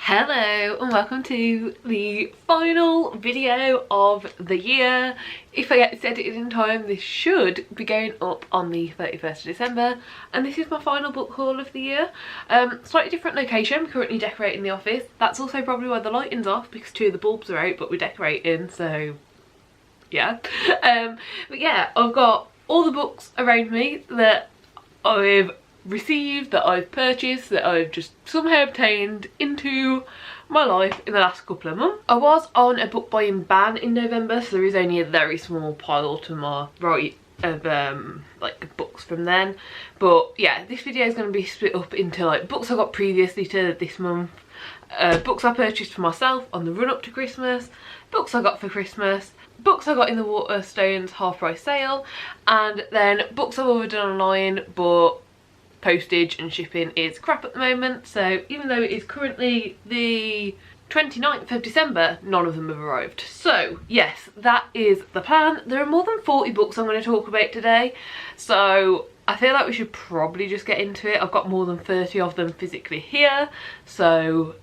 Hello and welcome to the final video of the year. If I get edited in time, this should be going up on the 31st of December, and this is my final book haul of the year. Slightly different location. I'm currently decorating the office. That's also probably why the lighting's off, because two of the bulbs are out, but we're decorating, so yeah. But yeah, I've got all the books around me that I've received, that I've purchased, that I've just somehow obtained into my life in the last couple of months. I was on a book buying ban in November, so there is only a very small pile to my right of like books from then. But yeah, this video is going to be split up into like books I got previously to this month, books I purchased for myself on the run up to Christmas, books I got for Christmas, books I got in the Waterstones half price sale, and then books I've ordered online but postage and shipping is crap at the moment. So even though it is currently the 29th of December, none of them have arrived. So yes, that is the plan. There are more than 40 books I'm going to talk about today, so I feel like we should probably just get into it. I've got more than 30 of them physically here, so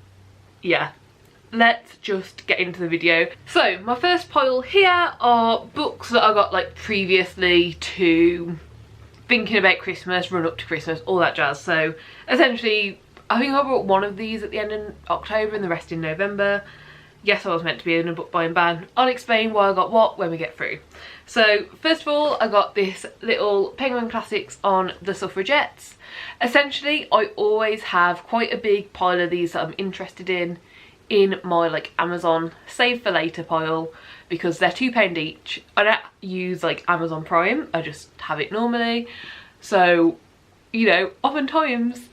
yeah, let's just get into the video. So my first pile here are books that I got like previously to thinking about Christmas, run up to Christmas, all that jazz. So essentially I think I bought one of these at the end of October and the rest in November. Yes, I was meant to be in a book buying ban. I'll explain why I got what when we get through. So first of all, I got this little Penguin Classics on the Suffragettes. Essentially I always have quite a big pile of these that I'm interested in my like Amazon save for later pile, because they're £2 each. I don't use like Amazon Prime, I just have it normally. So, you know, oftentimes,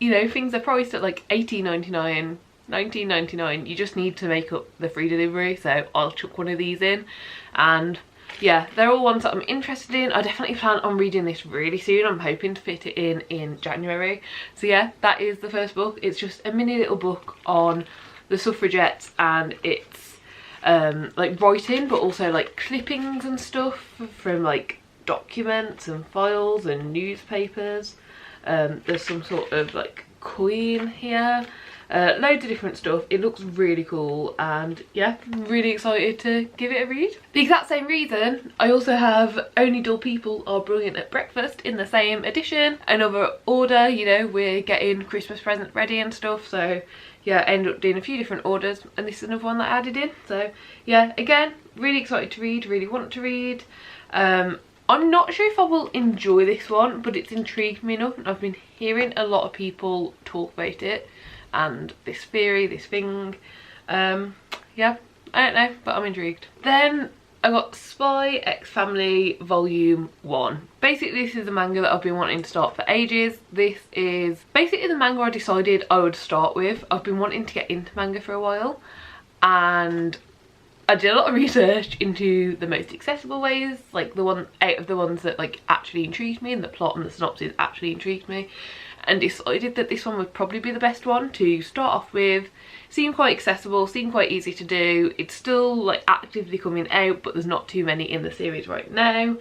you know, things are priced at like $18.99, $19.99. You just need to make up the free delivery, so I'll chuck one of these in. And yeah, they're all ones that I'm interested in. I definitely plan on reading this really soon. I'm hoping to fit it in January. So yeah, that is the first book. It's just a mini little book on the suffragettes, and it's like writing but also like clippings and stuff from like documents and files and newspapers. There's some sort of like coin here, loads of different stuff. It looks really cool, and yeah, I'm really excited to give it a read. The exact same reason I also have Only Dull People Are Brilliant at Breakfast in the same edition. Another order, you know, we're getting Christmas presents ready and stuff, so yeah, I ended up doing a few different orders, and this is another one that I added in. So yeah, again, really excited to read, really want to read. I'm not sure if I will enjoy this one, but it's intrigued me enough, and I've been hearing a lot of people talk about it and this theory, this thing. Yeah, I don't know, but I'm intrigued. Then I got Spy X Family Volume 1. Basically this is a manga that I've been wanting to start for ages. This is basically the manga I decided I would start with. I've been wanting to get into manga for a while, and I did a lot of research into the most accessible ways, like the one out of the ones that like actually intrigued me and the plot and the synopsis actually intrigued me, and decided that this one would probably be the best one to start off with. Seemed quite accessible, seemed quite easy to do. It's still like actively coming out, but there's not too many in the series right now.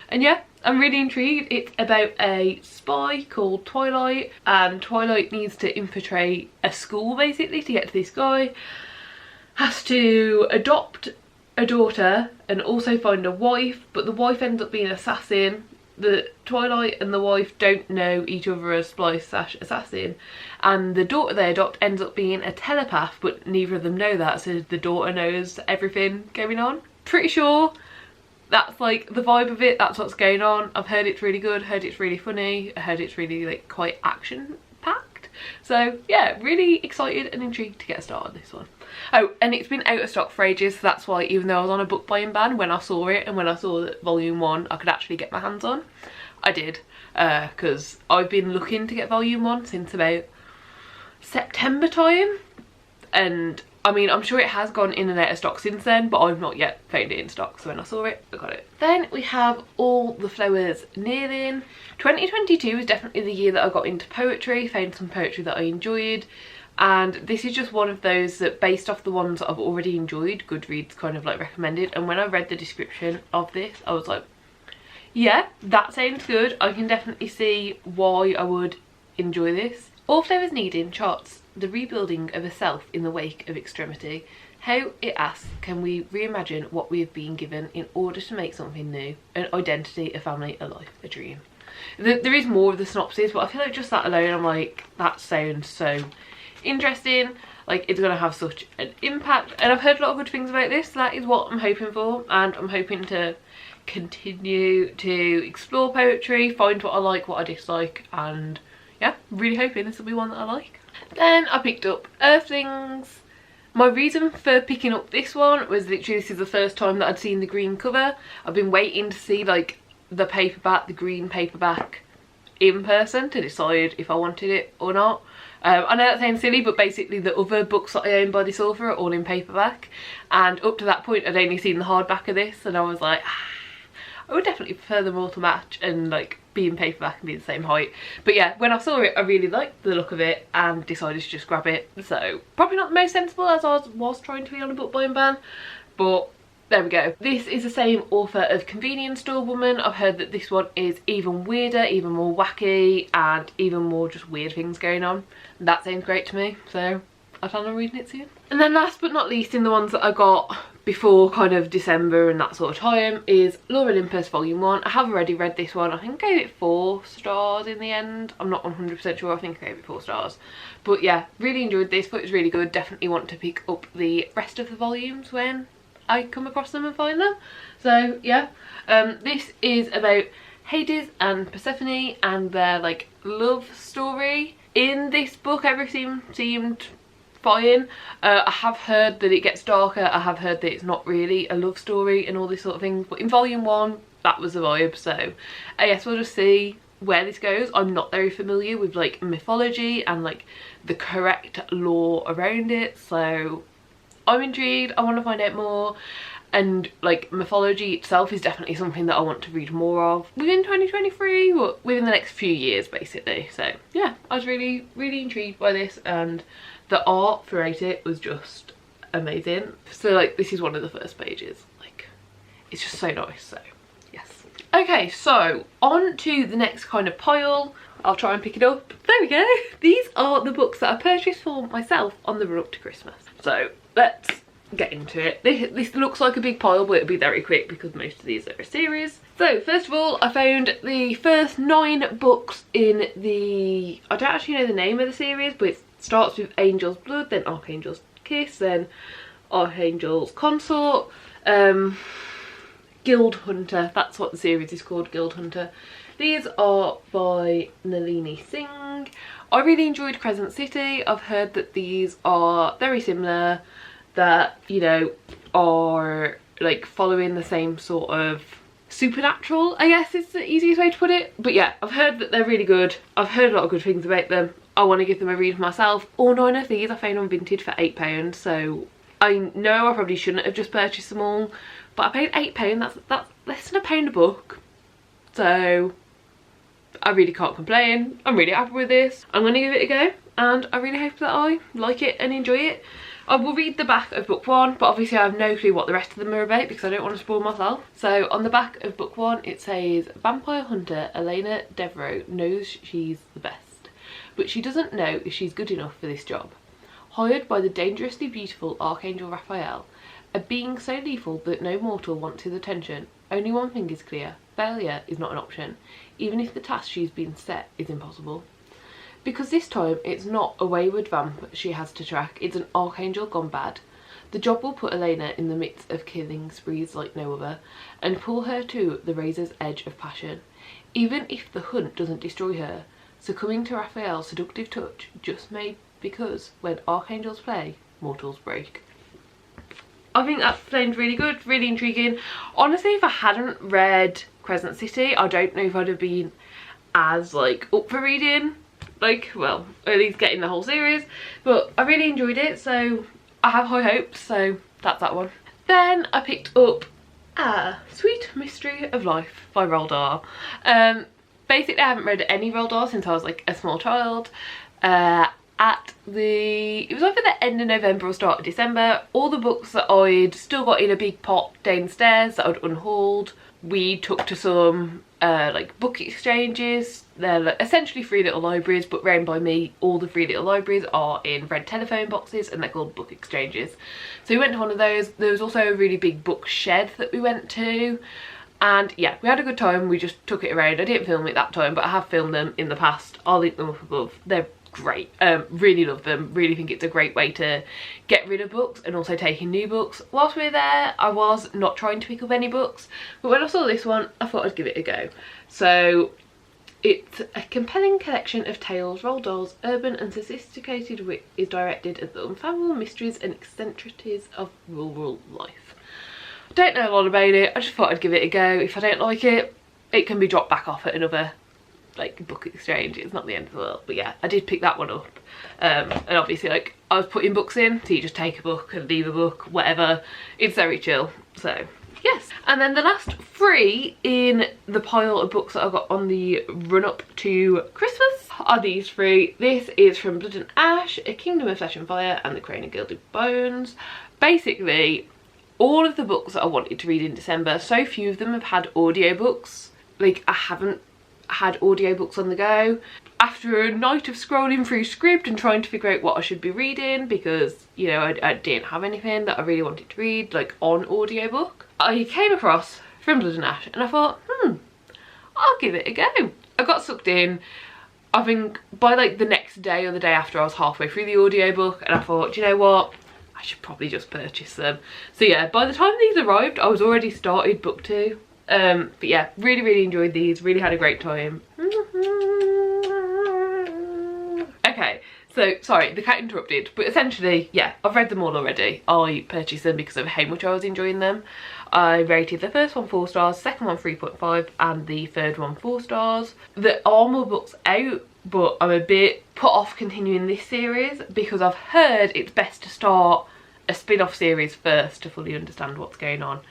And yeah, I'm really intrigued. It's about a spy called Twilight, and Twilight needs to infiltrate a school basically to get to this guy. Has to adopt a daughter and also find a wife, but the wife ends up being an assassin. The Twilight and the wife don't know each other as spy / assassin, and the daughter they adopt ends up being a telepath, but neither of them know that, so the daughter knows everything going on. Pretty sure that's like the vibe of it, that's what's going on. I've heard it's really good, heard it's really funny, I heard it's really like quite action packed. So yeah, really excited and intrigued to get started on this one. Oh, and it's been out of stock for ages, so that's why even though I was on a book buying ban, when I saw it and when I saw that volume 1 I could actually get my hands on, I did, because I've been looking to get volume 1 since about September time, and I mean I'm sure it has gone in and out of stock since then, but I've not yet found it in stock, so when I saw it I got it. Then we have All the Flowers Kneeling. 2022 was definitely the year that I got into poetry, found some poetry that I enjoyed, and this is just one of those that, based off the ones that I've already enjoyed, Goodreads kind of like recommended, and when I read the description of this I was like, yeah, that sounds good. I can definitely see why I would enjoy this. All Flowers Kneeling charts The rebuilding of a self in the wake of extremity. How, it asks, can we reimagine what we have been given in order to make something new? An identity, a family, a life, a dream. There is more of the synopsis, but I feel like just that alone, I'm like, that sounds so interesting. Like, it's going to have such an impact. And I've heard a lot of good things about this. That is what I'm hoping for. And I'm hoping to continue to explore poetry, find what I like, what I dislike. And yeah, really hoping this will be one that I like. Then I picked up Earthlings. My reason for picking up this one was literally this is the first time that I'd seen the green cover. I've been waiting to see like the paperback, the green paperback in person to decide if I wanted it or not. I know that sounds silly, but basically the other books that I own by this author are all in paperback, and up to that point I'd only seen the hardback of this, and I was like, I would definitely prefer them all to match and like be in paperback and be the same height. But yeah, when I saw it I really liked the look of it and decided to just grab it. So probably not the most sensible, as I was trying to be on a book buying ban, but there we go. This is the same author of Convenience Store Woman. I've heard that this one is even weirder, even more wacky, and even more just weird things going on. That sounds great to me, so I plan on reading it soon. And then last but not least, in the ones that I got before kind of December and that sort of time, is Lore Olympus Volume 1. I have already read this one. I think I gave it 4 stars in the end. I'm not 100% sure. I think I gave it 4 stars. But yeah, really enjoyed this. Thought it was really good. Definitely want to pick up the rest of the volumes when I come across them and find them. So yeah, this is about Hades and Persephone and their like love story. In this book everything seemed fine. I have heard that it gets darker. I have heard that it's not really a love story and all this sort of things, but in volume 1 that was the vibe. So I guess we'll just see where this goes. I'm not very familiar with like mythology and like the correct lore around it, so I'm intrigued. I want to find out more, and like mythology itself is definitely something that I want to read more of within 2023, or within the next few years basically. So yeah, I was really intrigued by this, and the art throughout it was just amazing. So like this is one of the first pages, like it's just so nice. So yes. Okay, so on to the next kind of pile. I'll try and pick it up. There we go. These are the books that I purchased for myself on the run up to Christmas. So let's get into it. This looks like a big pile, but it'll be very quick because most of these are a series. So first of all, I found the first 9 books in the, I don't actually know the name of the series, but it starts with Angel's Blood, then Archangel's Kiss, then Archangel's Consort, Guild Hunter. That's what the series is called, Guild Hunter. These are by Nalini Singh. I really enjoyed Crescent City. I've heard that these are very similar, that, you know, are like following the same sort of supernatural, I guess is the easiest way to put it. But yeah, I've heard that they're really good. I've heard a lot of good things about them. I want to give them a read myself. All 9 of these I found on Vinted for £8, so I know I probably shouldn't have just purchased them all, but I paid £8. That's less than £1 a book, so I really can't complain. I'm really happy with this. I'm going to give it a go, and I really hope that I like it and enjoy it. I will read the back of book 1, but obviously I have no clue what the rest of them are about because I don't want to spoil myself. So on the back of book 1 it says, vampire hunter Elena Devereaux knows she's the best, but she doesn't know if she's good enough for this job. Hired by the dangerously beautiful Archangel Raphael, a being so lethal that no mortal wants his attention, only one thing is clear: failure is not an option, even if the task she's been set is impossible. Because this time it's not a wayward vamp she has to track, it's an archangel gone bad. The job will put Elena in the midst of killing sprees like no other, and pull her to the razor's edge of passion. Even if the hunt doesn't destroy her, succumbing to Raphael's seductive touch just may, because when archangels play, mortals break. I think that sounds really good, really intriguing. Honestly, if I hadn't read Crescent City, I don't know if I'd have been as like up for reading, like, well, at least getting the whole series, but I really enjoyed it, so I have high hopes. So that's that one. Then I picked up Sweet Mystery of Life by Roald Dahl. Basically I haven't read any Roald Dahl since I was like a small child. It was either the end of November or start of December. All the books that I'd still got in a big pot downstairs that I'd unhauled we took to some like book exchanges. They're like essentially free little libraries, but run by me. All the free little libraries are in red telephone boxes and they're called book exchanges. So we went to one of those. There was also a really big book shed that we went to, and yeah, we had a good time. We just took it around. I didn't film it that time, but I have filmed them in the past. I'll link them up above. They're great. Really love them. Really think it's a great way to get rid of books and also take in new books. Whilst we were there, I was not trying to pick up any books, but when I saw this one, I thought I'd give it a go. So it's a compelling collection of tales. Roald Dahl's urban and sophisticated wit is directed at the unfathomable mysteries and eccentricities of rural life. I don't know a lot about it. I just thought I'd give it a go. If I don't like it, it can be dropped back off at another like book exchange. It's not the end of the world. But yeah, I did pick that one up, and obviously like I was putting books in, so you just take a book and leave a book, whatever. It's very chill. So yes. And then the last three in the pile of books that I got on the run up to Christmas are these three. This is from Blood and Ash, A Kingdom of Flesh and Fire, and The Crane of Gilded Bones. Basically all of the books that I wanted to read in December, so few of them have had audiobooks. Like I haven't had audiobooks on the go. After a night of scrolling through Scribd and trying to figure out what I should be reading, because you know I didn't have anything that I really wanted to read like on audiobook, I came across From Blood and Ash and I thought, I'll give it a go. I got sucked in. I think by like the next day or the day after, I was halfway through the audiobook and I thought, do you know what, I should probably just purchase them. So yeah, by the time these arrived, I was already started book 2. But yeah, really enjoyed these, really had a great time. Okay, so sorry, the cat interrupted, but essentially yeah, I've read them all already. I purchased them because of how much I was enjoying them. I rated the first one 4 stars, second one 3.5, and the third one 4 stars. There are more books out, but I'm a bit put off continuing this series because I've heard it's best to start a spin-off series first to fully understand what's going on.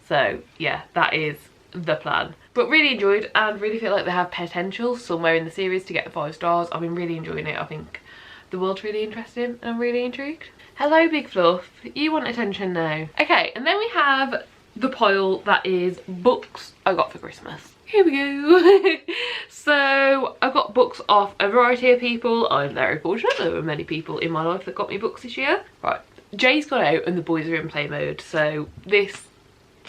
So yeah, that is the plan. But really enjoyed and really feel like they have potential somewhere in the series to get the 5 stars. I've been really enjoying it. I think the world's really interesting and I'm really intrigued. Hello Big Fluff, you want attention now. Okay, and then we have the pile that is books I got for Christmas. Here we go. So I got books off a variety of people. I'm very fortunate. There were many people in my life that got me books this year. Right, Jay's gone out and the boys are in play mode, so this,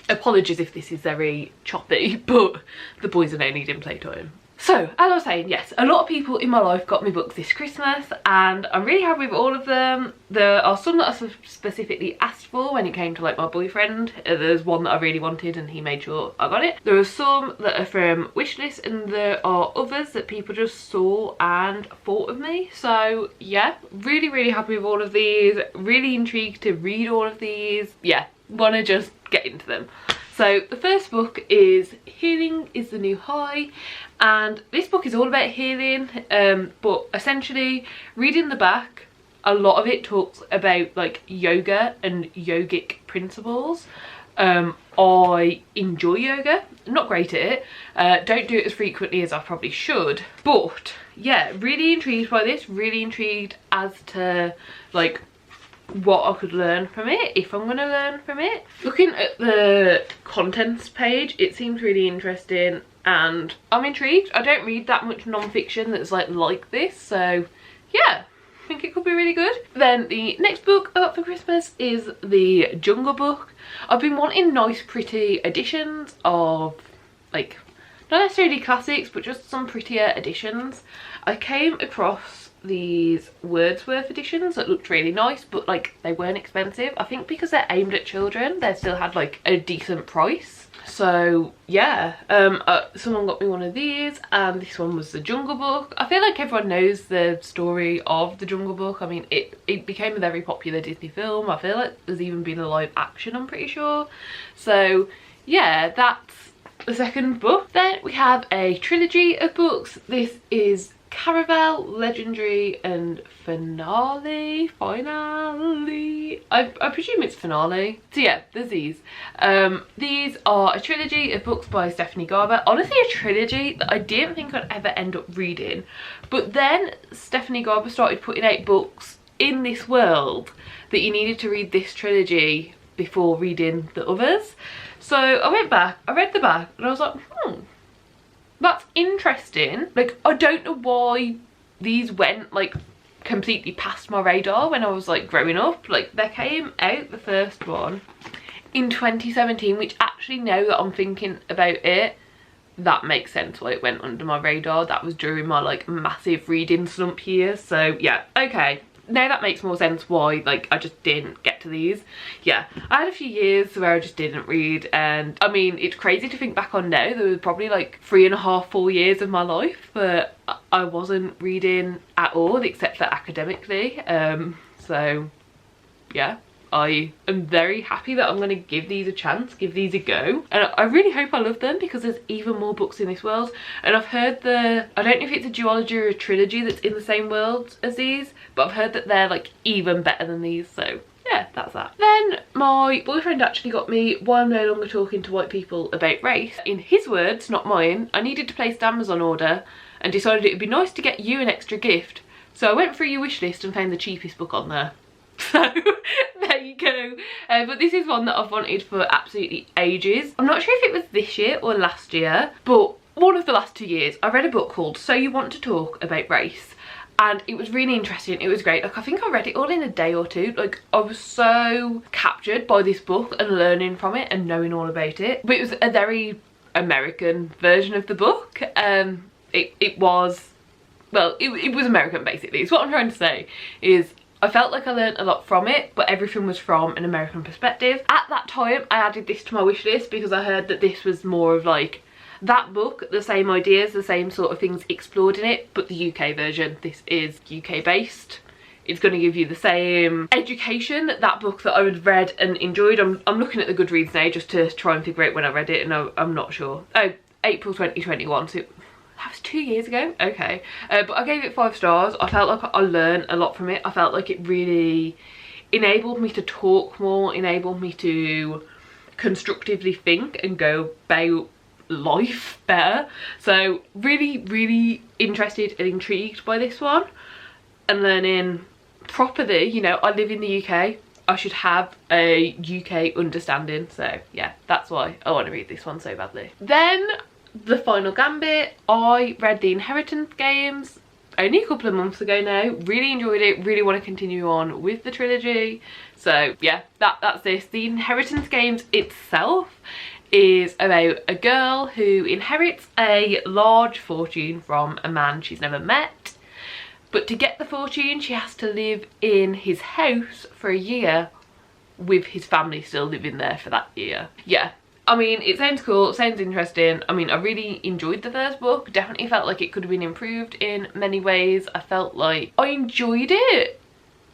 apologies if this is very choppy, but the boys are now needing playtime. So as I was saying, yes, a lot of people in my life got me books this Christmas and I'm really happy with all of them. There are some that I specifically asked for when it came to like my boyfriend. There's one that I really wanted and he made sure I got it. There are some that are from wishlist and there are others that people just saw and thought of me. So yeah, really happy with all of these. Really intrigued to read all of these. Yeah, want to just get into them. So the first book is Healing is the New High, and this book is all about healing, but essentially reading the back, a lot of it talks about like yoga and yogic principles. I enjoy yoga, I'm not great at it, don't do it as frequently as I probably should, but yeah, really intrigued by this, really intrigued as to like what I could learn from it, if I'm going to learn from it. Looking at the contents page, it seems really interesting and I'm intrigued. I don't read that much non-fiction that's like this, so yeah, I think it could be really good. Then the next book I got for Christmas is The Jungle Book. I've been wanting nice pretty editions of like, not necessarily classics, but just some prettier editions. I came across these Wordsworth editions that looked really nice, but like they weren't expensive. I think because they're aimed at children, they still had like a decent price. So yeah, someone got me one of these and this one was The Jungle Book. I feel like everyone knows the story of The Jungle Book. I mean, it became a very popular Disney film. I feel like there's even been a live action, I'm pretty sure. So yeah, that's the second book. Then we have a trilogy of books. This is Caraval, Legendary and Finale. I presume it's Finale. So yeah, there's these. These are a trilogy of books by Stephanie Garber. Honestly, a trilogy that I didn't think I'd ever end up reading, but then Stephanie Garber started putting out books in this world that you needed to read this trilogy before reading the others. So I went back, I read the back, and I was like, that's interesting. Like, I don't know why these went like completely past my radar when I was like growing up. Like, they came out, the first one, in 2017, which actually, now that I'm thinking about it, that makes sense why it went under my radar. That was during my like massive reading slump years. So yeah, okay, now that makes more sense why like I just didn't get to these. Yeah, I had a few years where I just didn't read, and I mean, it's crazy to think back on now. There was probably like 3.5, 4 years of my life that I wasn't reading at all, except for academically. So yeah, I am very happy that I'm going to give these a chance, give these a go, and I really hope I love them, because there's even more books in this world. And I've heard I don't know if it's a duology or a trilogy that's in the same world as these, but I've heard that they're like even better than these. So yeah, that's that. Then my boyfriend actually got me Why I'm No Longer Talking to White People About Race. In his words, not mine, I needed to place the Amazon order and decided it would be nice to get you an extra gift. So I went through your wish list and found the cheapest book on there. So there you go. But this is one that I've wanted for absolutely ages. I'm not sure if it was this year or last year, but one of the last 2 years I read a book called So You Want to Talk About Race, and it was really interesting. It was great. Like, I think I read it all in a day or two. Like, I was so captured by this book and learning from it and knowing all about it. But it was a very American version of the book. It was, well, it was American basically. So what I'm trying to say is, I felt like I learned a lot from it, but everything was from an American perspective. At that time, I added this to my wish list because I heard that this was more of like that book, the same ideas, the same sort of things explored in it, but the UK version. This is UK based. It's going to give you the same education that book that I would read and enjoyed. I'm looking at the Goodreads now just to try and figure out when I read it, and I'm not sure. Oh, April 2021, so that was 2 years ago. Okay, but I gave it 5 stars. I felt like I learned a lot from it. I felt like it really enabled me to talk more, enabled me to constructively think and go about life better. So really, really interested and intrigued by this one, and learning properly. You know, I live in the UK. I should have a UK understanding. So yeah, that's why I want to read this one so badly. Then The Final Gambit. I read The Inheritance Games only a couple of months ago now. Really enjoyed it, really want to continue on with the trilogy. So yeah, that's this. The Inheritance Games itself is about a girl who inherits a large fortune from a man she's never met. But to get the fortune, she has to live in his house for a year with his family still living there for that year. Yeah, I mean, it sounds cool, it sounds interesting. I mean, I really enjoyed the first book. Definitely felt like it could have been improved in many ways. I felt like I enjoyed it.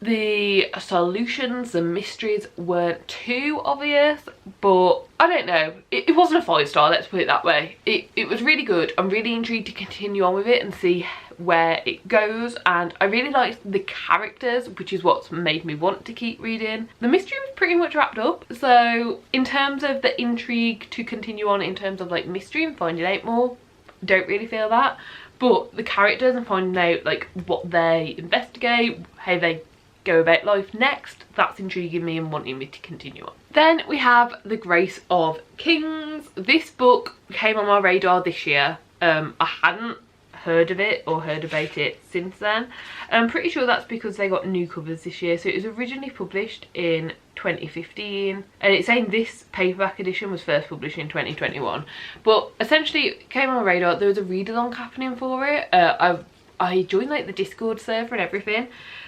The solutions, the mysteries weren't too obvious, but I don't know. It wasn't a 5-star, let's put it that way. It was really good. I'm really intrigued to continue on with it and see where it goes, and I really liked the characters, which is what's made me want to keep reading. The mystery was pretty much wrapped up, so in terms of the intrigue to continue on in terms of like mystery and finding out more, don't really feel that. But the characters and finding out like what they investigate, how they go about life next, that's intriguing me and wanting me to continue on. Then we have The Grace of Kings. This book came on my radar this year. I hadn't heard of it or heard about it since then. I'm pretty sure that's because they got new covers this year. So it was originally published in 2015, and it's saying this paperback edition was first published in 2021, but essentially it came on my radar. There was a read-along happening for it. I joined like the Discord server and everything,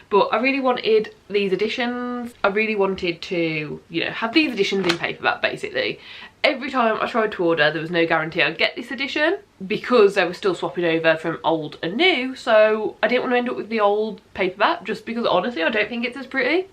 but I really wanted these editions. I really wanted to, you know, have these editions in paperback basically. Every time I tried to order, there was no guarantee I'd get this edition because they were still swapping over from old and new, so I didn't want to end up with the old paperback, just because honestly I don't think it's as pretty,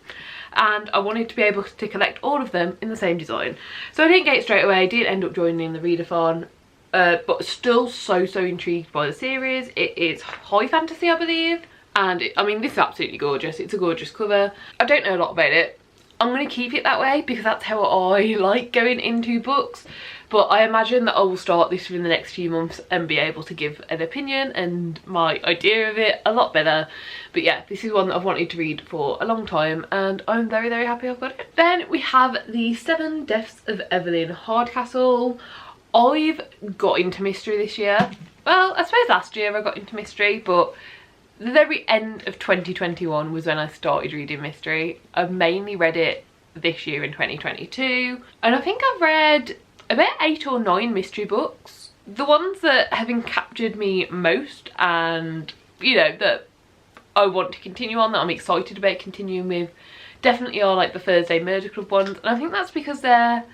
and I wanted to be able to collect all of them in the same design. So I didn't get it straight away, didn't end up joining the readathon, but still so intrigued by the series. It is high fantasy, I believe, and I mean, this is absolutely gorgeous. It's a gorgeous cover. I don't know a lot about it. I'm going to keep it that way because that's how I like going into books, but I imagine that I will start this within the next few months and be able to give an opinion and my idea of it a lot better. But yeah, this is one that I've wanted to read for a long time and I'm very, very happy I've got it. Then we have The 7 Deaths of Evelyn Hardcastle. I've got into mystery this year. Well, I suppose last year I got into mystery, but the very end of 2021 was when I started reading mystery. I've mainly read it this year in 2022, and I think I've read about 8 or 9 mystery books. The ones that have captured me most and, you know, that I want to continue on, that I'm excited about continuing with, definitely are like the Thursday Murder Club ones. And I think that's because they're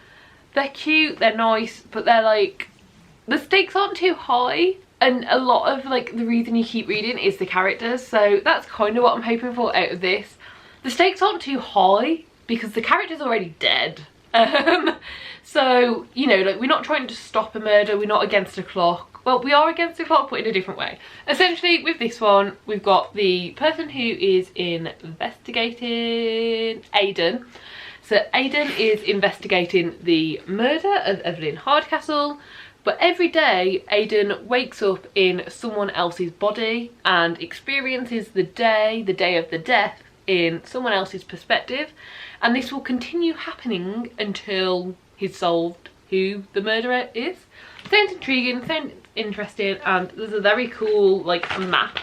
cute, they're nice, but they're like, the stakes aren't too high. And a lot of like the reason you keep reading is the characters, so that's kind of what I'm hoping for out of this. The stakes aren't too high because the character's already dead. So, you know, like, we're not trying to stop a murder, we're not against the clock. Well, we are against the clock, but in a different way. Essentially, with this one, we've got the person who is investigating Aidan. So Aidan is investigating the murder of Evelyn Hardcastle. But every day, Aidan wakes up in someone else's body and experiences the day of the death in someone else's perspective. And this will continue happening until he's solved who the murderer is. Sounds intriguing, sounds interesting, and there's a very cool, like, map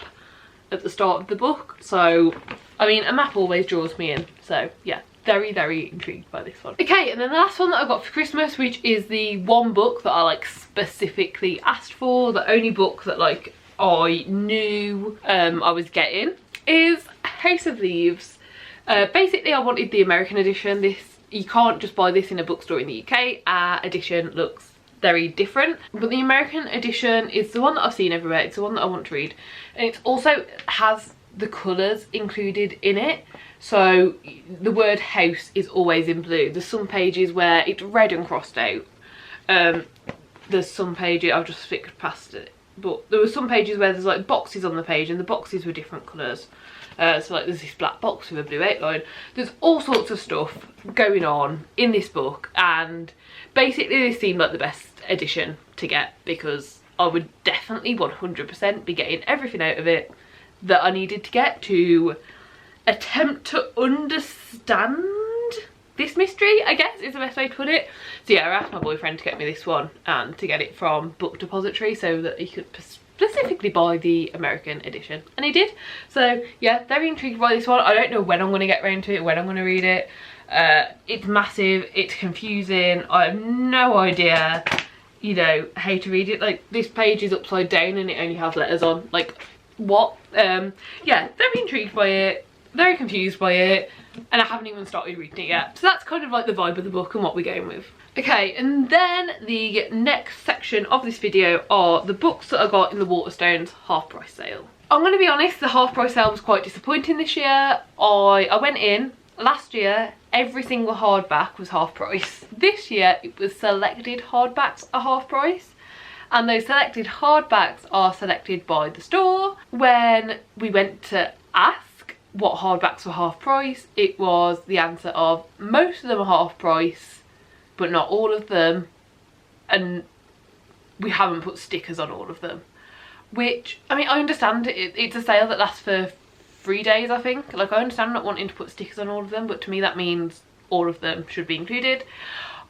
at the start of the book. So, I mean, a map always draws me in. So, yeah. Very, very intrigued by this one. Okay, and then the last one that I got for Christmas, which is the one book that I like specifically asked for, the only book that like I knew I was getting, is House of Leaves. Basically, I wanted the American edition. You can't just buy this in a bookstore in the UK. Our edition looks very different, but the American edition is the one that I've seen everywhere. It's the one that I want to read, and it also has the colours included in it. So the word house is always in blue. There's some pages where it's red and crossed out. There's some pages, I've just flicked past it, but there were some pages where there's like boxes on the page and the boxes were different colours. So like there's this black box with a blue outline. There's all sorts of stuff going on in this book, and basically this seemed like the best edition to get because I would definitely 100% be getting everything out of it that I needed to get to attempt to understand this mystery, I guess is the best way to put it. So yeah, I asked my boyfriend to get me this one and to get it from Book Depository so that he could specifically buy the American edition, and he did. So yeah, very intrigued by this one. I don't know when I'm going to get around to it, when I'm going to read it. It's massive, it's confusing, I have no idea, you know, how to read it. Like, this page is upside down and it only has letters on, like, what? Yeah, very intrigued by it, very confused by it, and I haven't even started reading it yet. So that's kind of like the vibe of the book and what we're going with. Okay, and then the next section of this video are the books that I got in the Waterstones half price sale. I'm going to be honest, the half price sale was quite disappointing this year. I went in last year, every single hardback was half price. This year it was selected hardbacks are half price. And those selected hardbacks are selected by the store. When we went to ask what hardbacks were half price, it was the answer of most of them are half price, but not all of them, and we haven't put stickers on all of them. Which, I mean, I understand it's a sale that lasts for 3 days, I think. Like, I understand not wanting to put stickers on all of them, but to me that means all of them should be included.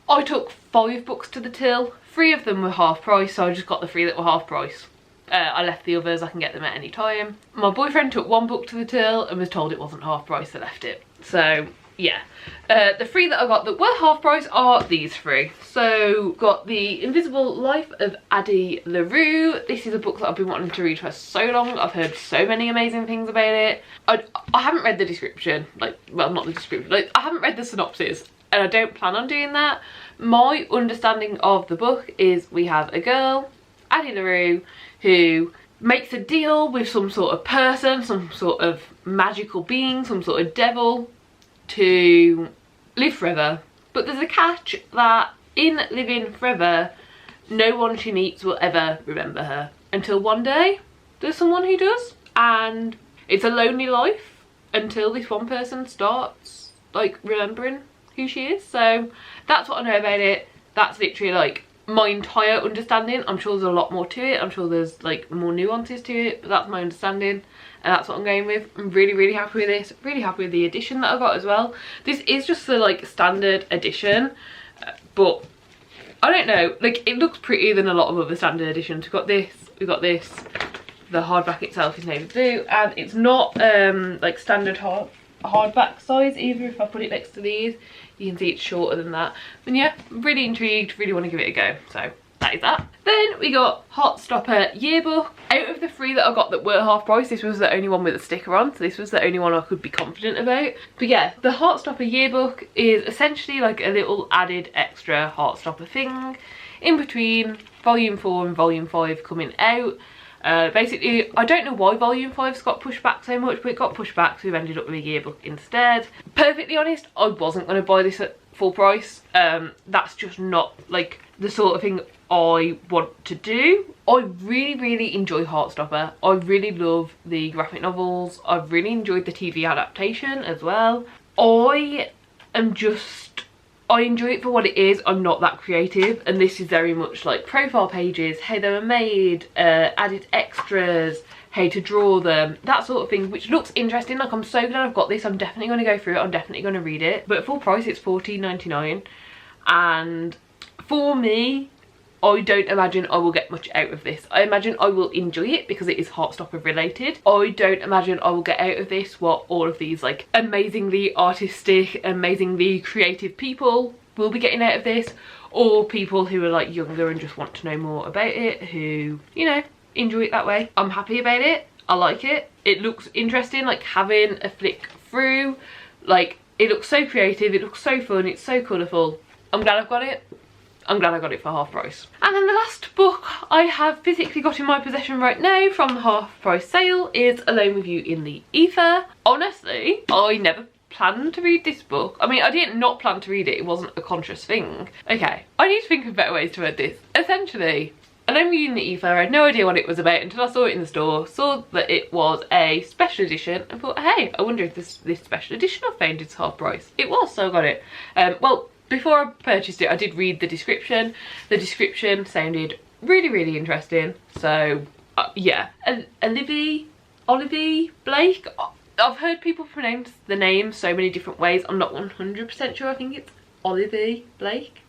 I took 5 books to the till, 3 of them were half price, so I just got the 3 that were half price. I left the others, I can get them at any time. My boyfriend took 1 book to the till and was told it wasn't half price, so left it. So yeah, the 3 that I got that were half price are these 3. So got The Invisible Life of Addie LaRue. This is a book that I've been wanting to read for so long. I've heard so many amazing things about it. I haven't read the description, like, well, not the description, like, I haven't read the synopsis, and I don't plan on doing that. My understanding of the book is we have a girl, Addie LaRue, who makes a deal with some sort of person, some sort of magical being, some sort of devil, to live forever. But there's a catch that in living forever, no one she meets will ever remember her. Until one day, there's someone who does. And it's a lonely life until this one person starts, like, remembering who she is. So that's what I know about it. That's literally, like, my entire understanding. I'm sure there's a lot more to it. I'm sure there's like more nuances to it, but that's my understanding. And that's what I'm going with. I'm really, really happy with this. Really happy with the edition that I got as well. This is just the like standard edition, but I don't know, like it looks prettier than a lot of other standard editions. We've got this, the hardback itself is navy blue, and it's not like standard hardback size either. If I put it next to these, you can see it's shorter than that. And yeah, really intrigued, really want to give it a go. So that is that. Then we got Heartstopper Yearbook. Out of the 3 that I got that were half price, this was the only one with a sticker on, so this was the only one I could be confident about. But yeah, the Heartstopper Yearbook is essentially like a little added extra Heartstopper thing in between volume 4 and volume 5 coming out. Basically, I don't know why volume 5's got pushed back so much, but it got pushed back, so we've ended up with a yearbook instead. Perfectly honest, I wasn't going to buy this at full price. That's just not like the sort of thing I want to do. I really, really enjoy Heartstopper. I really love the graphic novels. I've really enjoyed the TV adaptation as well. I enjoy it for what it is. I'm not that creative, and this is very much like profile pages, how they were made, added extras, how to draw them, that sort of thing, which looks interesting. Like, I'm so glad I've got this. I'm definitely going to go through it. I'm definitely going to read it. But at full price, it's $14.99, and for me, I don't imagine I will get much out of this. I imagine I will enjoy it because it is Heartstopper related. I don't imagine I will get out of this what all of these like amazingly artistic, amazingly creative people will be getting out of this, or people who are like younger and just want to know more about it, who, you know, enjoy it that way. I'm happy about it. I like it. It looks interesting, like having a flick through. Like, it looks so creative, it looks so fun, it's so colourful. I'm glad I've got it. I'm glad I got it for half price. And then the last book I have physically got in my possession right now from the half price sale is Alone With You in the Ether. Honestly, I never planned to read this book. I mean, I didn't not plan to read it. It wasn't a conscious thing. Okay, I need to think of better ways to word this. Essentially, Alone With You in the Ether, I had no idea what it was about until I saw it in the store, saw that it was a special edition, and thought, hey, I wonder if this special edition I found is half price. It was, so I got it. Well, before I purchased it, I did read the description. The description sounded really, really interesting. So, yeah. Olivia Blake? I've heard people pronounce the name so many different ways. I'm not 100% sure. I think it's Olivia Blake.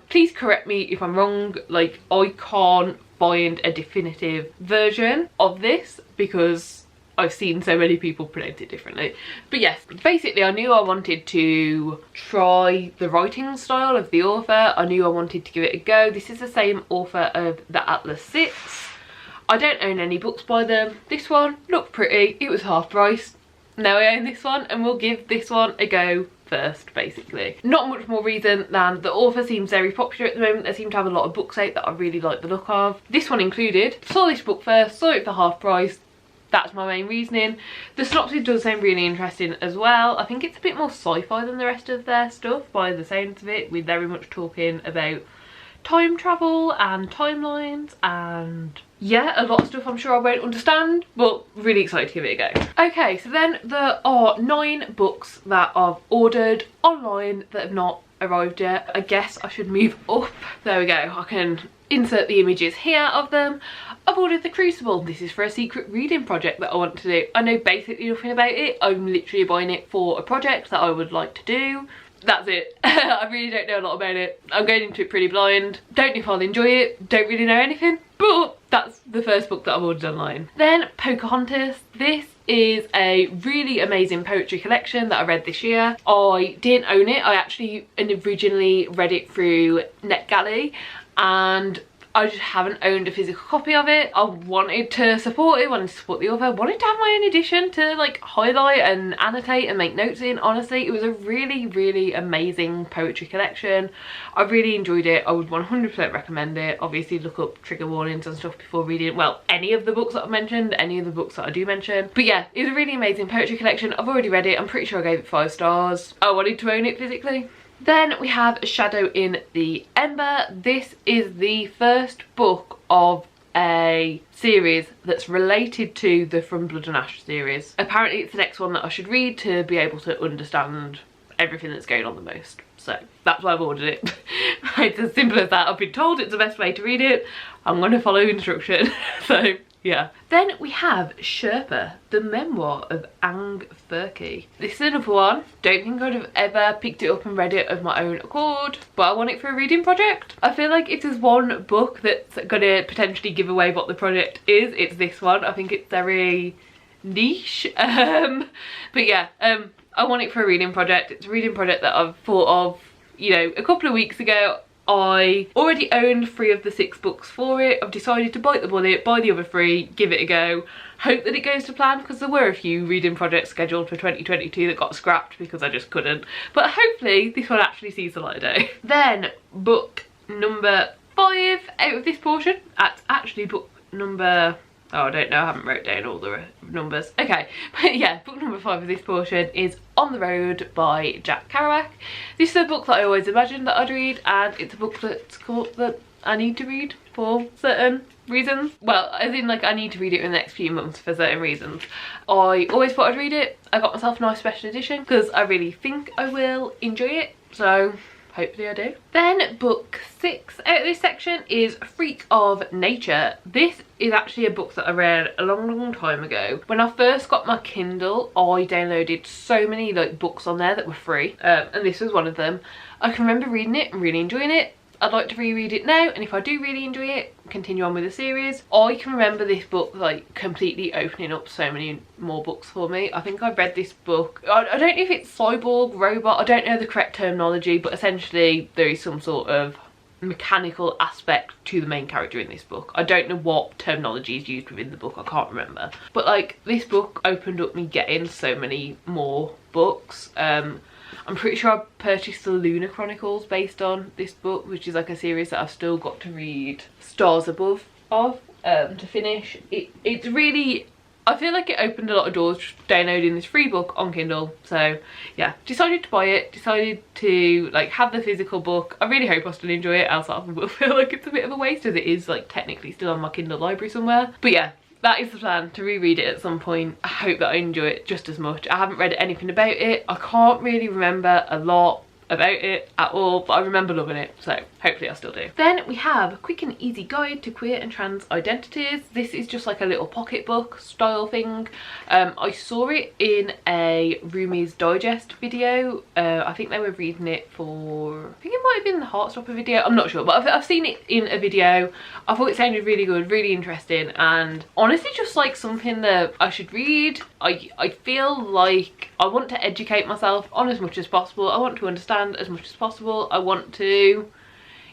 Please correct me if I'm wrong. Like, I can't find a definitive version of this because I've seen so many people pronounce it differently. But yes, basically I knew I wanted to try the writing style of the author. I knew I wanted to give it a go. This is the same author of The Atlas 6. I don't own any books by them. This one looked pretty. It was half price. Now I own this one, and we'll give this one a go first, basically. Not much more reason than the author seems very popular at the moment. They seem to have a lot of books out that I really like the look of. This one included. Saw this book first, saw it for half price. That's my main reasoning. The synopsis does sound really interesting as well. I think it's a bit more sci-fi than the rest of their stuff by the sounds of it. We're very much talking about time travel and timelines and yeah, a lot of stuff I'm sure I won't understand, but really excited to give it a go. Okay, so then there are 9 books that I've ordered online that have not arrived yet. I guess I should move up. There we go. I can insert the images here of them. I've ordered The Crucible. This is for a secret reading project that I want to do. I know basically nothing about it. I'm literally buying it for a project that I would like to do. That's it. I really don't know a lot about it. I'm going into it pretty blind. Don't know if I'll enjoy it. Don't really know anything. But that's the first book that I've ordered online. Then Pocahontas. This is a really amazing poetry collection that I read this year. I didn't own it. I actually originally read it through NetGalley, and I just haven't owned a physical copy of it. I wanted to support it, wanted to support the author, wanted to have my own edition to like highlight and annotate and make notes in. Honestly, it was a really, really amazing poetry collection. I really enjoyed it. I would 100% recommend it. Obviously look up trigger warnings and stuff before reading, well, any of the books that I've mentioned, any of the books that I do mention. But yeah, it was a really amazing poetry collection. I've already read it. I'm pretty sure I gave it 5 stars. I wanted to own it physically. Then we have Shadow in the Ember. This is the first book of a series that's related to the From Blood and Ash series. Apparently it's the next one that I should read to be able to understand everything that's going on the most. So that's why I've ordered it. It's as simple as that. I've been told it's the best way to read it. I'm going to follow instruction. So yeah. Then we have Sherpa, the memoir of Ang Furki. This is another one. Don't think I'd have ever picked it up and read it of my own accord, but I want it for a reading project. I feel like if there's one book that's going to potentially give away what the project is, it's this one. I think it's very niche. But yeah, I want it for a reading project. It's a reading project that I've thought of, you know, a couple of weeks ago. I already owned 3 of the 6 books for it. I've decided to bite the bullet, buy the other 3, give it a go. Hope that it goes to plan, because there were a few reading projects scheduled for 2022 that got scrapped because I just couldn't. But hopefully this one actually sees the light of day. Then book number 5 out of this portion. That's actually book number... oh, I don't know, I haven't wrote down all the numbers. Okay, but yeah, book number 5 of this portion is On the Road by Jack Kerouac. This is a book that I always imagined that I'd read, and it's a book that's called that I need to read for certain reasons. Well, as in, like, I need to read it in the next few months for certain reasons. I always thought I'd read it. I got myself a nice special edition because I really think I will enjoy it, so hopefully I do. Then book 6 out of this section is Freak of Nature. This is actually a book that I read a long time ago. When I first got my Kindle, I downloaded so many like books on there that were free, and this was one of them. I can remember reading it and really enjoying it. I'd like to reread it now, and if I do really enjoy it, continue on with the series. I can remember this book like completely opening up so many more books for me. I think I've read this book, I don't know if it's cyborg, robot, I don't know the correct terminology, but essentially there is some sort of mechanical aspect to the main character in this book. I don't know what terminology is used within the book, I can't remember. But like, this book opened up me getting so many more books. I'm pretty sure I purchased the Lunar Chronicles based on this book, which is like a series that I've still got to read Stars Above of to finish. It's really, I feel like it opened a lot of doors just downloading this free book on Kindle. So yeah, decided to buy it, decided to like have the physical book. I really hope I still enjoy it, else I will feel like it's a bit of a waste, as it is like technically still on my Kindle library somewhere. But yeah, that is the plan, to reread it at some point. I hope that I enjoy it just as much. I haven't read anything about it. I can't really remember a lot about it at all, but I remember loving it, so hopefully I still do. Then we have A Quick and Easy Guide to Queer and Trans Identities. This is just like a little pocketbook style thing. I saw it in a Roomies Digest video. I think they were reading it for, I think it might have been the Heartstopper video, I'm not sure, but I've seen it in a video. I thought it sounded really good, really interesting, and honestly just like something that I should read. I feel like I want to educate myself on as much as possible. I want to understand as much as possible. I want to,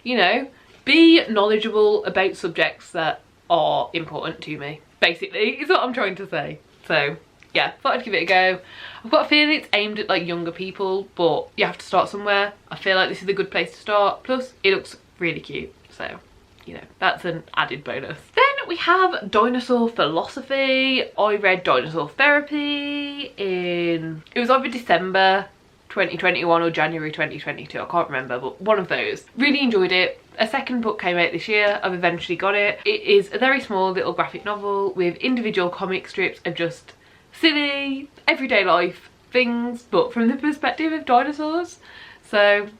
you know, be knowledgeable about subjects that are important to me, basically, is what I'm trying to say. So yeah, thought I'd give it a go. I've got a feeling it's aimed at like younger people, but you have to start somewhere. I feel like this is a good place to start, plus it looks really cute, so you know, that's an added bonus. Then we have Dinosaur Philosophy. I read Dinosaur Therapy in, it was either December 2021 or January 2022, I can't remember, but one of those. Really enjoyed it. A second book came out this year. I've eventually got it. It is a very small little graphic novel with individual comic strips of just silly everyday life things, but from the perspective of dinosaurs. So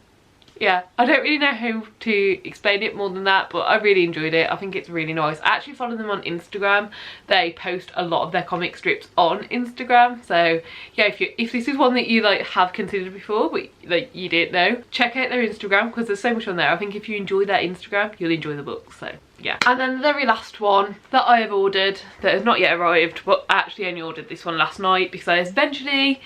yeah, I don't really know how to explain it more than that, but I really enjoyed it. I think it's really nice. I actually follow them on Instagram. They post a lot of their comic strips on Instagram, so yeah, if this is one that you like have considered before but like you didn't know, check out their Instagram because there's so much on there. I think if you enjoy their Instagram, you'll enjoy the book, so yeah. And then the very last one that I have ordered that has not yet arrived, but I actually only ordered this one last night because I eventually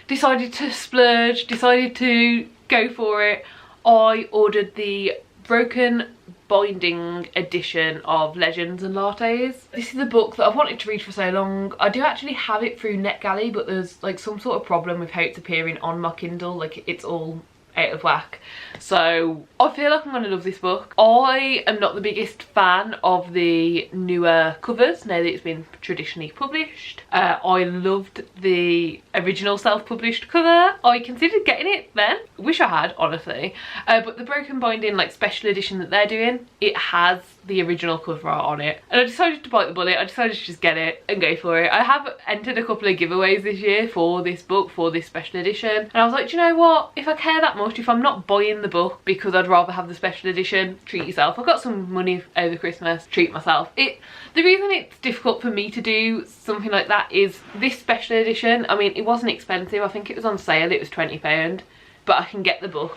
decided to splurge, decided to go for it. I ordered the broken binding edition of Legends and Lattes. This is a book that I've wanted to read for so long. I do actually have it through NetGalley, but there's like some sort of problem with how it's appearing on my Kindle. Like, it's all out of whack. So I feel like I'm gonna love this book. I am not the biggest fan of the newer covers now that it's been traditionally published. I loved the original self-published cover. I considered getting it then. Wish I had, honestly. But the broken binding like special edition that they're doing, it has the original cover art on it, and I decided to bite the bullet. I decided to just get it and go for it. I have entered a couple of giveaways this year for this book, for this special edition, and I was like, do you know what, if I care that much, if I'm not buying the book because I'd rather have the special edition, treat yourself. I've got some money over Christmas, treat myself. The reason it's difficult for me to do something like that is this special edition, I mean, it wasn't expensive. I think it was on sale, it was £20, but I can get the book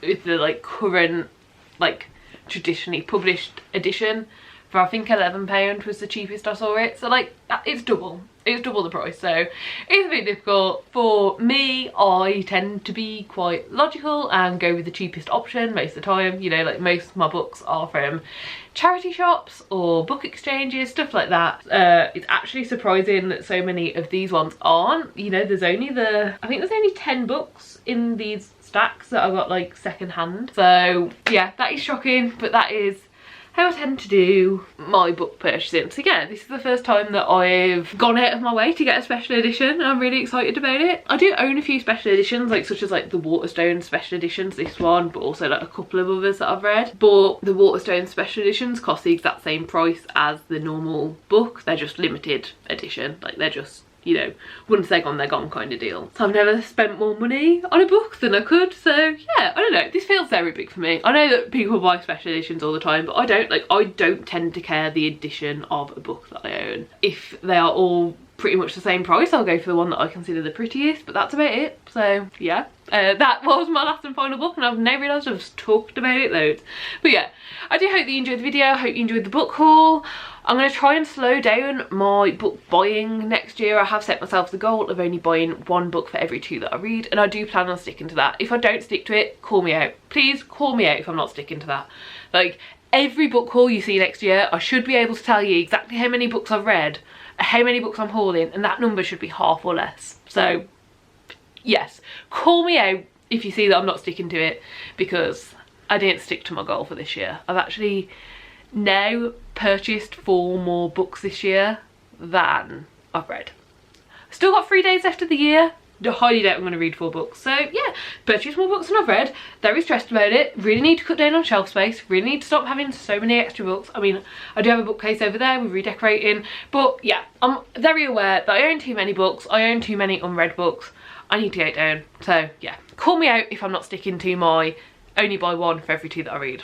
with the like current like traditionally published edition for I think £11 was the cheapest I saw it. So like it's double the price, so it's a bit difficult. For me, I tend to be quite logical and go with the cheapest option most of the time. You know, like most of my books are from charity shops or book exchanges, stuff like that. It's actually surprising that so many of these ones aren't. You know, there's only I think there's only 10 books in these stacks that I got like second hand. So yeah, that is shocking, but that is how I tend to do my book purchasing. So yeah, this is the first time that I've gone out of my way to get a special edition, and I'm really excited about it. I do own a few special editions, like such as like the Waterstones special editions, this one, but also like a couple of others that I've read. But the Waterstones special editions cost the exact same price as the normal book. They're just limited edition, like they're just, you know, once they're gone kind of deal. So I've never spent more money on a book than I could. So yeah, I don't know, this feels very big for me. I know that people buy special editions all the time, but I don't. Like, I don't tend to care the edition of a book that I own. If they are all pretty much the same price, I'll go for the one that I consider the prettiest, but that's about it. So yeah, that was my last and final book, and I've now realised I've just talked about it loads. But yeah, I do hope that you enjoyed the video. I hope you enjoyed the book haul. I'm going to try and slow down my book buying next year. I have set myself the goal of only buying one book for every 2 that I read, and I do plan on sticking to that. If I don't stick to it, call me out. Please call me out if I'm not sticking to that. Like, every book haul you see next year, I should be able to tell you exactly how many books I've read, how many books I'm hauling, and that number should be half or less. So yes, call me out if you see that I'm not sticking to it, because I didn't stick to my goal for this year. I've actually now purchased 4 more books this year than I've read. Still got 3 days left of the year. I highly doubt I'm going to read 4 books. So yeah, purchase more books than I've read. Very stressed about it. Really need to cut down on shelf space. Really need to stop having so many extra books. I mean, I do have a bookcase over there with redecorating. But yeah, I'm very aware that I own too many books. I own too many unread books. I need to get it down. So yeah, call me out if I'm not sticking to my only buy one for every 2 that I read.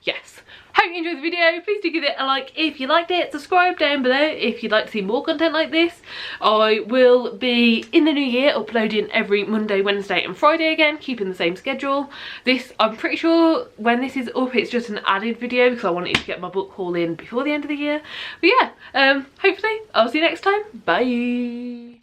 Yes. Hope you enjoyed the video. Please do give it a like if you liked it. Subscribe down below if you'd like to see more content like this. I will be in the new year uploading every Monday, Wednesday and Friday again, keeping the same schedule. This, I'm pretty sure when this is up, it's just an added video because I wanted to get my book haul in before the end of the year. But yeah, hopefully I'll see you next time. Bye.